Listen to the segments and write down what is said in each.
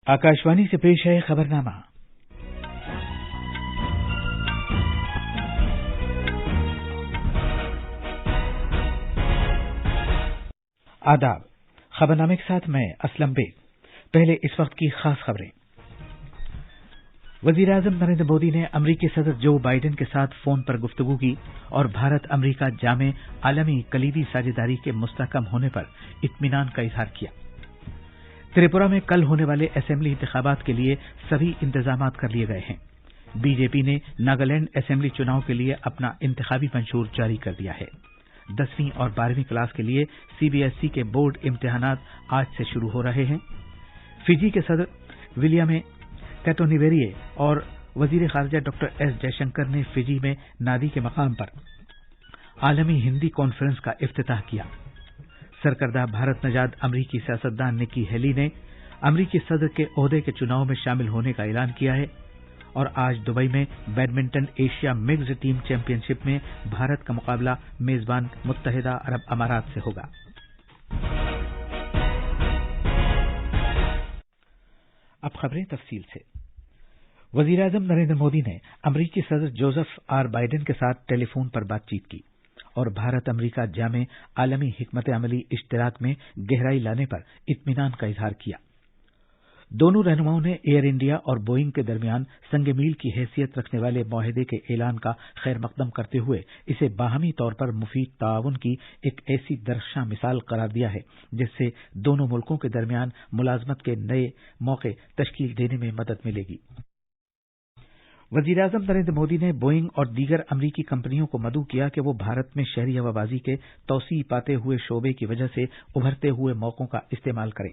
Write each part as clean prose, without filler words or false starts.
आकाशवाणी से पेश है खबरनामा। आदाब। खबरनामे के साथ मैं असलम बेग। पहले इस वक्त की खास खबरें। वजीर-ए-आजम नरेंद्र मोदी ने अमरीकी सदर जो बाइडेन के साथ फोन पर गुफ्तगू की और भारत अमरीका जामे आलमी कलीदी साझेदारी के मुस्तहकम होने पर इत्मीनान का इजहार किया। त्रिपुरा में कल होने वाले असेंबली इंतखाबात के लिए सभी इंतजाम कर लिए गए हैं। बीजेपी ने नागालैंड असेंबली चुनाव के लिए अपना इंतखाबी मंशूर जारी कर दिया है। 10वीं और 12वीं क्लास के लिए सीबीएसई के बोर्ड इम्तिहानात आज से शुरू हो रहे हैं। फिजी के सदर विलियम कैटोनिवेरिए और वजीर खारजा डॉक्टर एस जयशंकर ने फिजी में नादी के मकाम पर आलमी हिंदी कॉन्फ्रेंस का इफ्तिताह किया। सरकर्दा भारत नजाद अमरीकी सियासतदान निकी हेली ने अमरीकी सदर के ओहदे के चुनाव में शामिल होने का ऐलान किया है। और आज दुबई में badminton Asia mixed team championship में भारत का मुकाबला मेजबान मुत्तहिदा अरब अमारात से होगा। अब खबरें तफसील से। वजीर-ए-आजम नरेंद्र मोदी ने अमरीकी सदर जोसेफ आर बाइडेन के साथ टेलीफोन पर बातचीत की और भारत अमरीका जामे आलमी हिकमत अमली इश्तिराक में गहराई लाने पर इत्मीनान का इजहार किया। दोनों रहनुमाओं ने एयर इंडिया और बोइंग के दरमियान संग मील की हैसियत रखने वाले मुआहदे के ऐलान का खैर मकदम करते हुए इसे बाहमी तौर पर मुफीद ताउन की एक ऐसी दरख्शां मिसाल करार दिया है जिससे दोनों मुल्कों के दरमियान मुलाजमत के नए मौके तश्कील देने में मदद मिलेगी। वजीर-ए-आजम नरेंद्र मोदी ने बोइंग और दीगर अमरीकी कंपनियों को मदऊ किया कि वो भारत में शहरी हवाबाजी के तौसी पाते हुए शोबे की वजह से उभरते हुए मौकों का इस्तेमाल करें।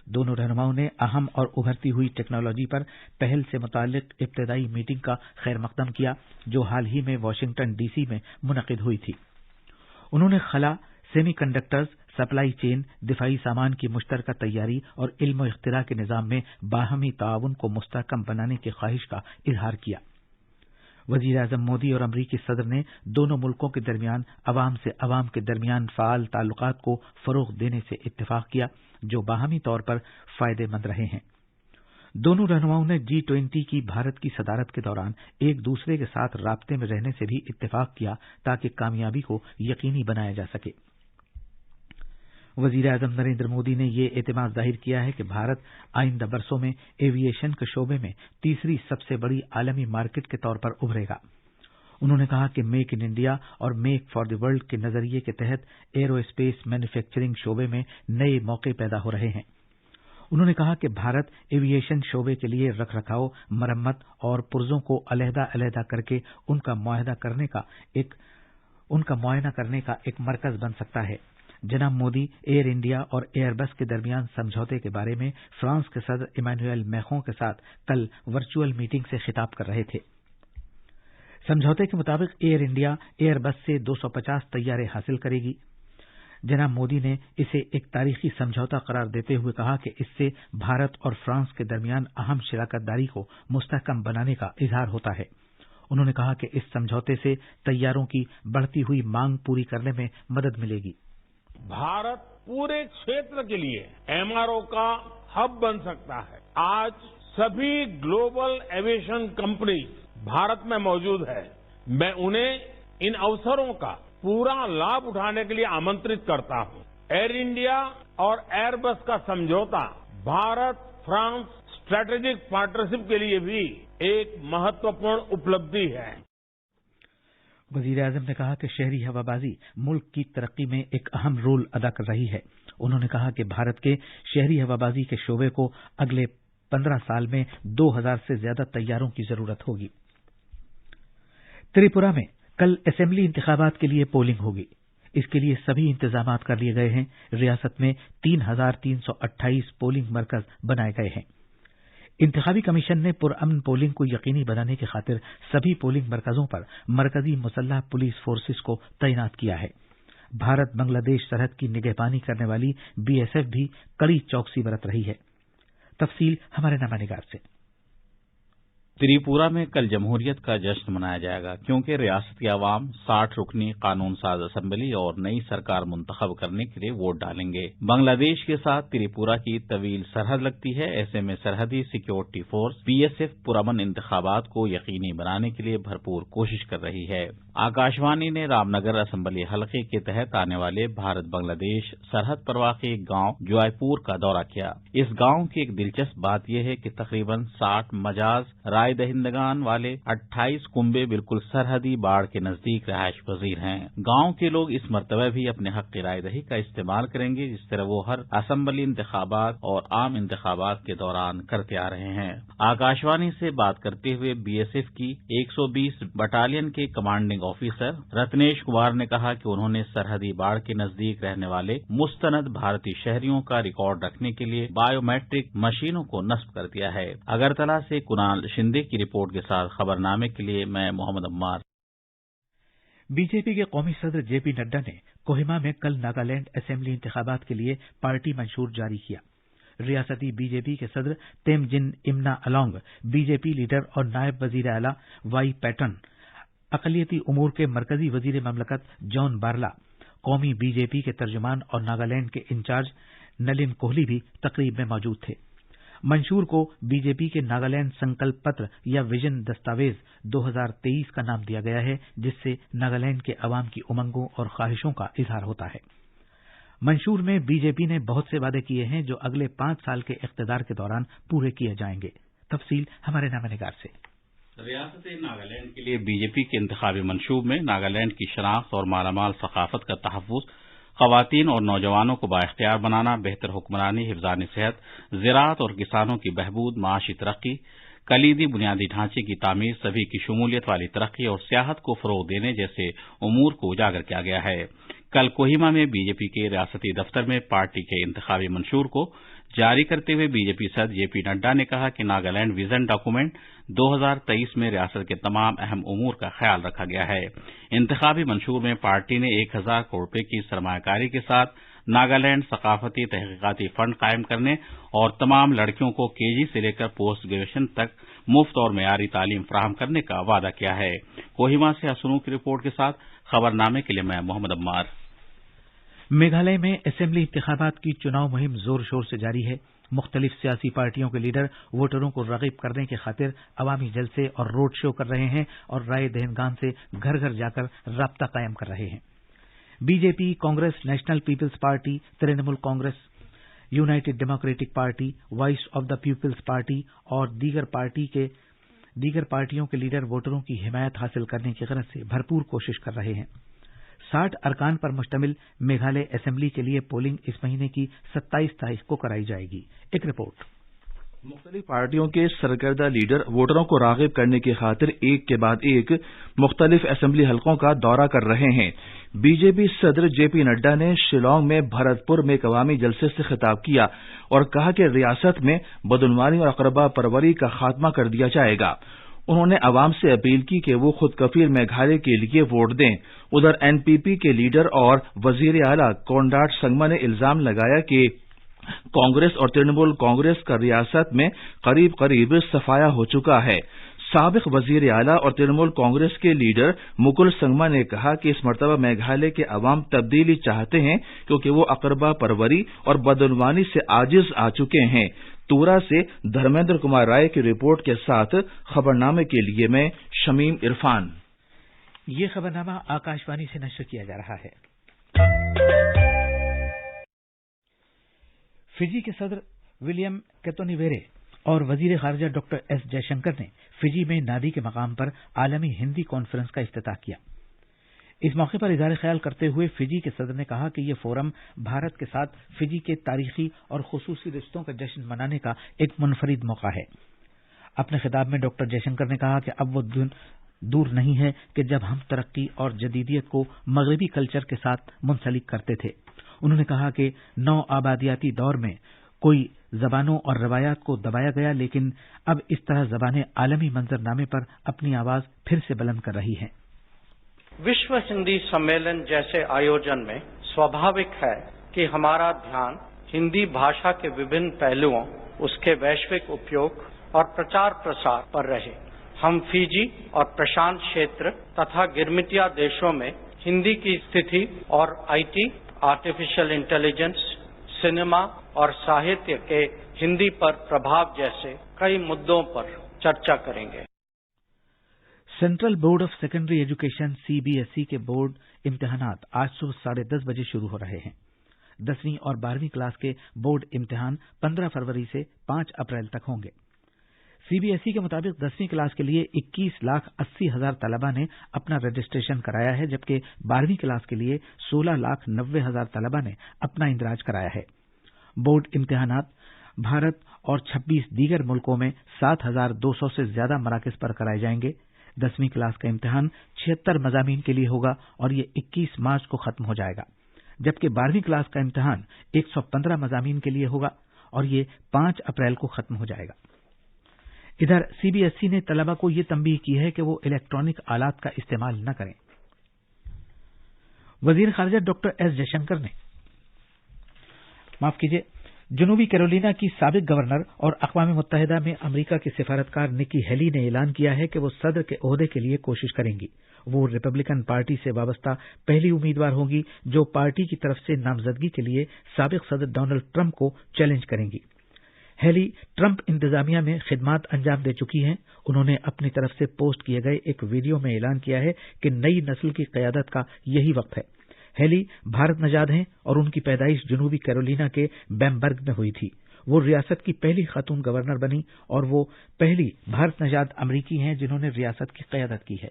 दोनों रहनुमाओं ने अहम और उभरती हुई टेक्नोलॉजी पर पहल से मुताल्लिक इब्तदाई मीटिंग का खैर मकदम किया जो हाल ही में वाशिंगटन डीसी में मुनक़िद हुई थी। उन्होंने खला, सेमीकंडक्टर्स, सप्लाई चेन, दिफाई सामान की मुश्तरका तैयारी और इल्म इख्तिरा के निज़ाम में बाहमी ताउन को मुस्तहकम बनाने की ख्वाहिश का इजहार किया। वजीर-ए-आजम मोदी और अमरीकी सदर ने दोनों मुल्कों के दरमियान अवाम से अवाम के दरमियान फ़ाल ताल्लुकात को फ़रोग़ देने से इत्तिफ़ाक़ किया जो बाहमी तौर पर फ़ायदेमंद रहे हैं। दोनों रहनुमाओं ने G20 की भारत की सदारत के दौरान एक दूसरे के साथ राब्ते में रहने से भी इत्तिफ़ाक़ किया ताकि कामयाबी को यकीनी बनाया जा सके। वज़ीर-ए-आज़म नरेंद्र मोदी ने यह एतमाद जाहिर किया है कि भारत आइंदा बरसों में एविएशन के शोबे में तीसरी सबसे बड़ी आलमी मार्केट के तौर पर उभरेगा। उन्होंने कहा कि मेक इन इंडिया और मेक फॉर द वर्ल्ड के नजरिए के तहत एरोस्पेस मैन्युफैक्चरिंग शोबे में नए मौके पैदा हो रहे हैं। उन्होंने कहा कि भारत एविएशन शोबे के लिए रखरखाव, मरम्मत और पुर्जों को अलहदा करके उनका मुआयना करने का एक मरकज बन सकता है। जनाब मोदी एयर इंडिया और एयरबस के दरमियान समझौते के बारे में फ्रांस के सदर इमैनुएल मैक्रों के साथ कल वर्चुअल मीटिंग से खिताब कर रहे थे। समझौते के मुताबिक एयर इंडिया एयरबस से 250 तैयारे हासिल करेगी। जनाब मोदी ने इसे एक तारीखी समझौता करार देते हुए कहा कि इससे भारत और फ्रांस के दरमियान अहम शराकतदारी को मुस्तहकम बनाने का इजहार होता है। उन्होंने कहा कि इस समझौते से तैयारों की बढ़ती हुई मांग पूरी करने में मदद मिलेगी। भारत पूरे क्षेत्र के लिए एमआरओ का हब बन सकता है। आज सभी ग्लोबल एविएशन कंपनीज भारत में मौजूद है। मैं उन्हें इन अवसरों का पूरा लाभ उठाने के लिए आमंत्रित करता हूं। एयर इंडिया और एयरबस का समझौता भारत फ्रांस स्ट्रेटेजिक पार्टनरशिप के लिए भी एक महत्वपूर्ण उपलब्धि है। वज़ीर-ए-आज़म ने कहा कि शहरी हवाबाजी मुल्क की तरक्की में एक अहम रोल अदा कर रही है। उन्होंने कहा कि भारत के शहरी हवाबाजी के शोबे को अगले 15 साल में 2000 से ज्यादा तैयारों की जरूरत होगी। त्रिपुरा में कल असेंबली इंतखाबात के लिए पोलिंग होगी। इसके लिए सभी इंतजाम कर लिए गए हैं। रियासत में 3328 पोलिंग मरकज बनाए गए हैं। इंतखाबी कमीशन ने पुरअमन पोलिंग को यकीनी बनाने की खातिर सभी पोलिंग मरकजों पर मरकजी मुसल्लह पुलिस फोर्सेस को तैनात किया है। भारत बांग्लादेश सरहद की निगहबानी करने वाली बीएसएफ भी कड़ी चौकसी बरत रही है। तफसील हमारे नुमाइंदे से। त्रिपुरा में कल जमहूरियत का जश्न मनाया जाएगा क्योंकि रियासत की आवाम 60 रुकनी कानून साज असेंबली और नई सरकार मुंतखब करने के लिए वोट डालेंगे। बांग्लादेश के साथ त्रिपुरा की तवील सरहद लगती है, ऐसे में सरहदी सिक्योरिटी फोर्स बीएसएफ पुरअमन इंतखाबात को यकीनी बनाने के लिए भरपूर कोशिश कर रही है। आकाशवाणी ने रामनगर असेंबली हलके के तहत आने वाले भारत बांग्लादेश सरहद पर वाक़ गांव जॉयपुर का दौरा किया। इस गांव की एक दिलचस्प बात यह है कि तकरीबन 60 मजाज राय दहिंदगान वाले 28 कुंबे बिल्कुल सरहदी बाढ़ के नजदीक रहायश पजीर हैं। गांव के लोग इस मरतबा भी अपने हक की राय दही का इस्तेमाल करेंगे, जिस तरह वो हर असेंबली इंतखाबात और आम इंतखाबात के दौरान करते आ रहे हैं। आकाशवाणी से बात करते हुए बीएसएफ की 120 बटालियन के कमांडिंग ऑफिसर रत्नेश कुमार ने कहा कि उन्होंने सरहदी बाढ़ के नजदीक रहने वाले मुस्तनद भारतीय शहरियों का रिकॉर्ड रखने के लिए बायोमेट्रिक मशीनों को नस्ब कर दिया है। अगरतला से कुणाल शिंदे की रिपोर्ट के साथ खबरनामे के लिए मैं मोहम्मद अम्मार। बीजेपी के कौमी सदर जेपी नड्डा ने कोहिमा में कल नागालैंड असेंबली इंतखाबात के लिए पार्टी मंशूर जारी किया। रियासती बीजेपी के सदर तेमजिन इमना अलोंग, बीजेपी लीडर और नायब वजीर आला वाई पैटर्न, अकलियती उमूर के मरकजी वजीर ममलकत जॉन बारला, कौमी बीजेपी के तर्जुमान और नागालैंड के इंचार्ज नलिन कोहली भी तकरीब में मौजूद थे। मंशूर को बीजेपी के नागालैंड संकल्प पत्र या विजन दस्तावेज 2023 का नाम दिया गया है, जिससे नागालैंड के अवाम की उमंगों और ख्वाहिशों का इजहार होता है। मंशूर में बीजेपी ने बहुत से वादे किए हैं जो अगले 5 साल के इख्तिदार के दौरान पूरे किए जाएंगे। तफसील हमारे नामानिगार से। रियासत नागालैंड के लिए बीजेपी के इंतखाबी मंशूब में नागालैंड की शनाख्त और मालामाल सकाफत का तहफ़्फ़ुज़, ख़वातीन और नौजवानों को बाइख्तियार बनाना, बेहतर हुक्मरानी, हिफ़्ज़ान सेहत, ज़राअत और किसानों की बहबूद, माशी तरक्की, कलीदी बुनियादी ढांचे की तामीर, सभी की शमूलियत वाली तरक्की और सियाहत को फ़रोग़ देने जैसे उमूर को उजागर किया गया है। कल कोहिमा में बीजेपी के रियासती दफ्तर में पार्टी के इंतखाबी मंशूर को जारी करते हुए बीजेपी सदर जेपी नड्डा ने कहा कि नागालैंड विजन डॉक्यूमेंट 2023 में रियासत के तमाम अहम उमूर का ख्याल रखा गया है। इंतखाबी मंशूर में पार्टी ने 1000 करोड़ रुपये की सरमायाकारी के साथ नागालैंड सकाफती तहकीकाती फंड कायम करने और तमाम लड़कियों को केजी से लेकर पोस्ट ग्रेजुएशन तक मुफ्त और मेयारी तालीम फराहम करने का वादा किया है। कोहिमा से हसनू की रिपोर्ट के साथ खबरनामे के लिए मैं मोहम्मद अम्मार। मेघालय में असेंबली इंतखाबात की चुनाव मुहिम जोर शोर से जारी है। मुख्तलिफ सियासी पार्टियों के लीडर वोटरों को राग़िब करने की खातिर अवामी जलसे और रोड शो कर रहे हैं और राय दहिंदगान से घर घर जाकर राब्ता कायम कर रहे हैं। BJP, Congress, National People's Party, Trinamool Congress, United Democratic Party, Voice of the People's Party और दीगर पार्टियों के लीडर वोटरों की हिमायत हासिल करने की गरज से भरपूर कोशिश कर रहे हैं। 60 अरकान पर मुश्तमिल मेघालय असेंबली के लिए पोलिंग इस महीने की 27 तारीख को कराई जाएगी। एक रिपोर्ट। मुख्तलिफ पार्टियों के सरकर्दा लीडर वोटरों को राग़िब करने की खातिर एक के बाद एक मुख्तलिफ असेंबली हलकों का दौरा कर रहे हैं। बीजेपी सदर जेपी नड्डा ने शिलांग में भरतपुर में एक अवामी जलसे से खिताब किया और कहा कि रियासत में बदउनवानी और अक़रबा परवरी का खात्मा कर दिया जाएगा। उन्होंने अवाम से अपील की कि वो खुद कफील मेघालय के लिए वोट दें। उधर एनपीपी के लीडर और वजीर आला कोनडाट संगमा ने इल्जाम लगाया कि कांग्रेस और तृणमूल कांग्रेस का रियासत में करीब करीब सफाया हो चुका है। साबिक वजीर आला और तृणमूल कांग्रेस के लीडर मुकुल संगमा ने कहा कि इस मरतबा मेघालय के अवाम तब्दीली चाहते हैं क्योंकि वो अक़रबा परवरी और बदउनवानी से आजिज आ चुके हैं। तूरा से धर्मेंद्र कुमार राय की रिपोर्ट के साथ खबरनामे के लिए मैं शमीम इरफान। ये खबरनामा आकाशवाणी से नशर किया जा रहा है। फिजी के सदर विलियम केतोनिवेरे और वजीर खारजा डॉक्टर एस जयशंकर ने फिजी में नादी के मकाम पर आलमी हिंदी कॉन्फ्रेंस का इफ्तिताह किया। इस मौके पर इज़हार ख्याल करते हुए फिजी के सदर ने कहा कि यह फोरम भारत के साथ फिजी के तारीखी और खुसूसी रिश्तों का जश्न मनाने का एक मुनफरिद मौका है। अपने खिताब में डॉक्टर जयशंकर ने कहा कि अब वो दिन दूर नहीं है कि जब हम तरक्की और जदीदियत को मगरबी कल्चर के साथ मुंसलिक करते थे। उन्होंने कहा कि नौ आबादियाती दौर में कोई जबानों और रवायात को दबाया गया, लेकिन अब इस तरह जबानें आलमी मंजरनामे पर अपनी आवाज फिर से बुलंद कर रही हैं। विश्व हिंदी सम्मेलन जैसे आयोजन में स्वाभाविक है कि हमारा ध्यान हिंदी भाषा के विभिन्न पहलुओं, उसके वैश्विक उपयोग और प्रचार प्रसार पर रहे। हम फिजी और प्रशांत क्षेत्र तथा गिरमिटिया देशों में हिंदी की स्थिति और आईटी, आर्टिफिशियल इंटेलिजेंस, सिनेमा और साहित्य के हिंदी पर प्रभाव जैसे कई मुद्दों पर चर्चा करेंगे। Central board of secondary education CBSE के बोर्ड इम्तिहानात आज सुबह 10:30 बजे शुरू हो रहे हैं। 10वीं और 12वीं क्लास के बोर्ड इम्तिहान 15 फरवरी से 5 अप्रैल तक होंगे। सीबीएसई के मुताबिक 10वीं क्लास के लिए 21,80,000 तलबा ने अपना रजिस्ट्रेशन कराया है, जबकि 12वीं क्लास के लिए 16,90,000 तलबा ने अपना इंदराज कराया है। बोर्ड इम्तिहानात भारत और 26 दीगर मुल्कों में 7,200 से ज्यादा मराकज़ पर कराए जाएंगे। 10वीं क्लास का इम्तिहान 76 मज़ामीन के लिए होगा और ये 21 मार्च को खत्म हो जाएगा, जबकि 12वीं क्लास का इम्तिहान 115 मज़ामीन के लिए होगा और ये 5 अप्रैल को खत्म हो जाएगा। इधर सीबीएसई ने तलबा को ये तंबीह की है कि वो इलेक्ट्रॉनिक आलात का इस्तेमाल न करें। वजीर खारजा डॉक्टर एस जयशंकर ने जनूबी कैरोलिना की साबिक गवर्नर और अक़वाम मुत्तहिदा में अमरीका की सिफारतकार निकी हेली ने ऐलान किया है कि वो सदर के ओहदे के लिए कोशिश करेंगी। वो रिपब्लिकन पार्टी से वाबस्ता पहली उम्मीदवार होंगी जो पार्टी की तरफ से नामजदगी के लिए साबिक सदर डोनाल्ड ट्रंप को चैलेंज करेंगी। हेली ट्रंप इंतजामिया में खिदमात अंजाम दे चुकी हैं। उन्होंने अपनी तरफ से पोस्ट किए गए एक वीडियो में ऐलान किया है कि नई नस्ल की क़यादत का यही वक्त है। हेली भारत नजाद हैं और उनकी पैदाइश जनूबी कैरोलिना के बैमबर्ग में हुई थी। वो रियासत की पहली खातून गवर्नर बनी और वो पहली भारत नजाद अमरीकी हैं जिन्होंने रियासत की क़यादत की है।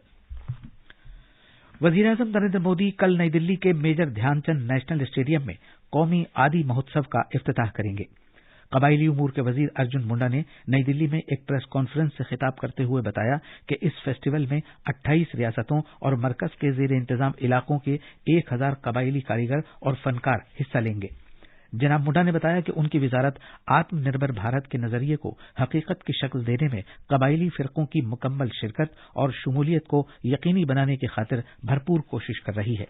वज़ीर-ए-आज़म नरेंद्र मोदी कल नई दिल्ली के मेजर ध्यानचंद नेशनल स्टेडियम में कौमी आदि महोत्सव का इफ्तिताह करेंगे। कबायली उमूर के वजीर अर्जुन मुंडा ने नई दिल्ली में एक प्रेस कॉन्फ्रेंस से खिताब करते हुए बताया कि इस फेस्टिवल में 28 रियासतों और मरकज के ज़ेर इंतजाम इलाकों के 1000 कबायली कारीगर और फनकार हिस्सा लेंगे। जनाब मुंडा ने बताया कि उनकी विजारत आत्मनिर्भर भारत के नजरिए को हकीकत की शक्ल देने में कबायली फिरकों की मुकम्मल शिरकत और शमूलियत को यकीनी बनाने की खातिर भरपूर कोशिश कर रही है।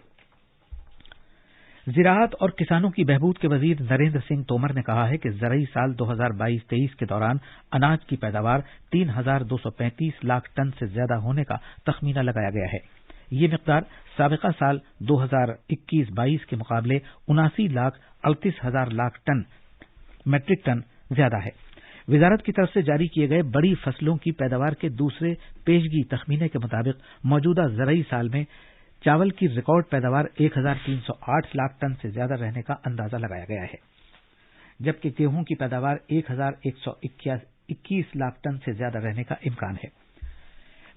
ज़राअत और किसानों की बहबूद के वजीर नरेंद्र सिंह तोमर ने कहा है कि ज़रई साल 2022-23 के दौरान अनाज की पैदावार 3,235 लाख टन से ज्यादा होने का तखमीना लगाया गया है। ये मिकदार साबिका साल 2021-22 के मुकाबले 79,38,000 लाख टन मैट्रिक टन ज्यादा है। वजारत की तरफ से जारी किए गए बड़ी फसलों की पैदावार के दूसरे पेशगी तखमीने के मुताबिक मौजूदा ज़रई साल में चावल की रिकॉर्ड पैदावार 1,308 लाख टन से ज्यादा रहने का अंदाजा लगाया गया है, जबकि गेहूं की पैदावार 1,121 लाख टन से ज्यादा रहने का इम्कान है।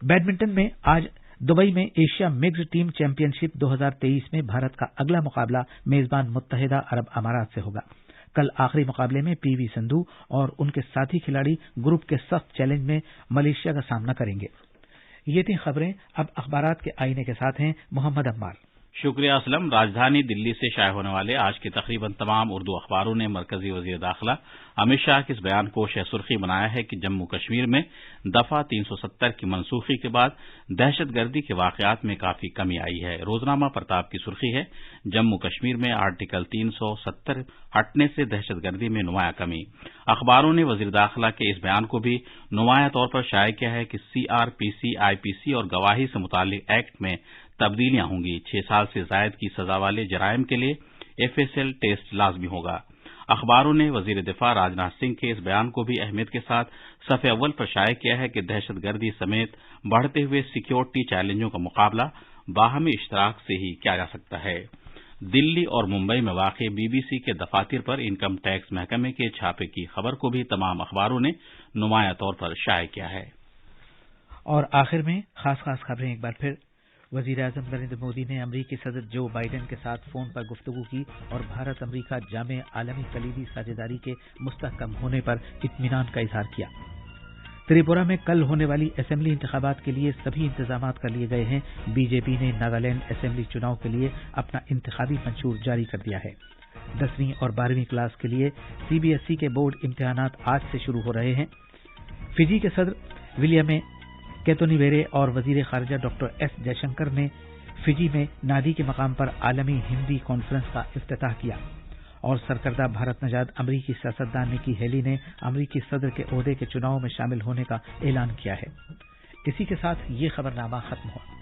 बैडमिंटन में आज दुबई में एशिया मिक्स्ड टीम चैंपियनशिप 2023 में भारत का अगला मुकाबला मेजबान मुत्तहिदा अरब अमारात से होगा। कल आखिरी मुकाबले में पीवी सिंधु और उनके साथी खिलाड़ी ग्रुप के सख्त चैलेंज में मलेशिया का सामना करेंगे। ये थी खबरें। अब अखबारात के आईने के साथ हैं मोहम्मद अम्मार। शुक्रिया असलम। राजधानी दिल्ली से शाये होने वाले आज के तकरीबन तमाम उर्दू अखबारों ने मरकजी वजीर दाखिला अमित शाह के इस बयान को सुर्खी बनाया है कि जम्मू कश्मीर में दफा 370 की मनसूखी के बाद दहशतगर्दी के वाकयात में काफी कमी आई है। रोजनामा प्रताप की सुर्खी है, जम्मू कश्मीर में आर्टिकल 370 हटने से दहशतगर्दी में नुमाया कमी। अखबारों ने वजीर दाखिला के इस बयान को भी नुमाया तौर पर शाये किया है कि सीआरपीसी, आईपीसी और गवाही से मुतालिक एक्ट में तब्दीलियां होंगी। 6 साल से जायद की सजा वाले जराइम के लिए एफएसएल टेस्ट लाजमी होगा। अखबारों ने वजीर दिफा राजनाथ सिंह के इस बयान को भी अहमियत के साथ सफ़े अव्वल पर शाये किया है कि दहशतगर्दी समेत बढ़ते हुए सिक्योरिटी चैलेंजों का मुकाबला बाहमी इश्तराक से ही किया जा सकता है। दिल्ली और मुंबई में वाक़ बीबीसी के दफातर पर इनकम टैक्स महकमे के छापे की खबर को भी तमाम अखबारों ने नुमाया तौर पर शाये किया है। और आखिर में खास खबरें एक बार फिर। वज़ीर-ए-आज़म नरेंद्र मोदी ने अमरीकी सदर जो बाइडेन के साथ फोन पर गुफ्तगू की और भारत अमरीका जामे आलमी कलीदी साझेदारी के मुस्तहकम होने पर इत्मीनान का इजहार किया। त्रिपुरा में कल होने वाली असेंबली इंतखाबात के लिए सभी इंतजाम कर लिए गए हैं। बीजेपी ने नागालैंड असेंबली चुनाव के लिए अपना इंतखाबी मंशूर जारी कर दिया है। 10वीं और 12वीं क्लास के लिए सीबीएसई के बोर्ड इम्तिहानात आज से शुरू हो रहे हैं। फिजी के सदर विलियम केतोनीवेरे और वजीर खारजा डॉक्टर एस जयशंकर ने फिजी में नादी के मकाम पर आलमी हिंदी कॉन्फ्रेंस का इफ्तिताह किया और सरकर्दा भारत नजाद अमरीकी सियासतदान निकी हेली ने अमरीकी सदर के ओहदे के चुनाव में शामिल होने का ऐलान किया है। इसी के साथ ये खबरनामा खत्म हुआ।